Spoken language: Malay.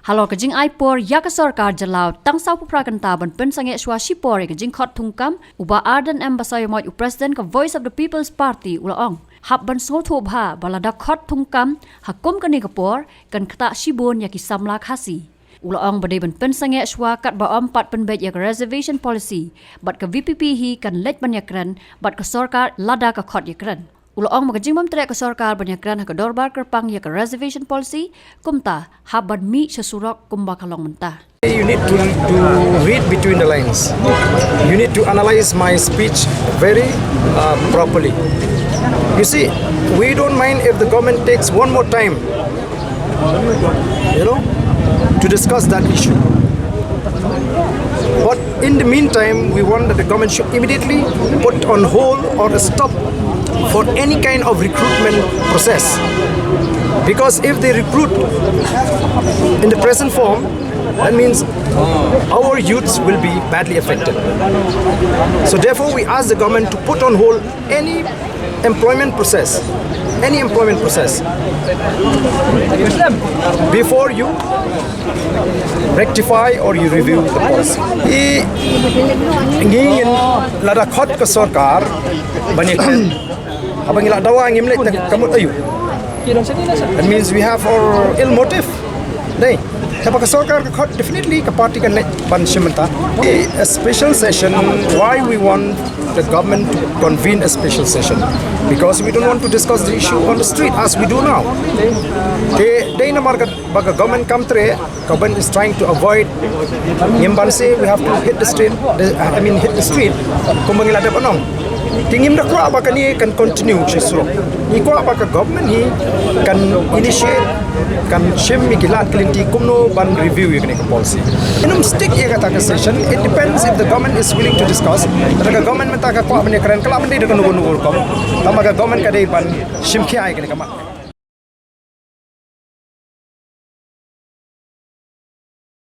Halo kejing aipor ya ke sarkar jalau tang sau puprakanta ban pen sange shwa shipor kejing khot thungkam uba arden ambassador moi president ka Voice of the People's Party ulaong hab ban so tho bha balada khot thungkam hakum kani kapor kan ktah shibon ya ki samla Khasi ulaong badai ban pen sange shwa kat ba om pat pen bet ya reservation policy bat ka VPP hi kan let ban yakran bat ka sarkar Lada ka khot yakran Ulaong magajing mamtrek ke sarkar banyakran ke dorbar kerpang ya ke reservation policy kumta haban mi sesurok kumba kalong mentah. You need to read between the lines. You need to analyze my speech very properly. You see, we don't mind if the government takes one more time, to discuss that issue. But in the meantime, we want that the government should immediately put on hold or stop for any kind of recruitment process. Because if they recruit in the present form, that means our youths will be badly affected. So therefore, we ask the government to put on hold any employment process before you rectify or you review the policy. Ingin lada khot ke sarkar banyak abang ila dawa ngim lek kamut ayu. That means we have our ill motive. Nay, tapi ke sarkar ke khot definitely ke party kan lek ban shimenta. A special session. Why we want the government to convene a special session? Because we don't want to discuss the issue on the street as we do now. They na market baga government come through. Government is trying to avoid ngimban say we have to hit the street. Hit the street. Kumbang ila dapat nong. Tingin na ko apa kani kan continue justru. Ni ko apa ka government ni kan initiate kan shim mikilat kelinti kumno ban review ya kani policy. Inum stick ya kata ke session. It depends if the government is willing to discuss. Kalau government mentaka ko apa ni keren kalau mendai dengan nugur kom. Tamaga government kadai ban shim kiai kani kamat.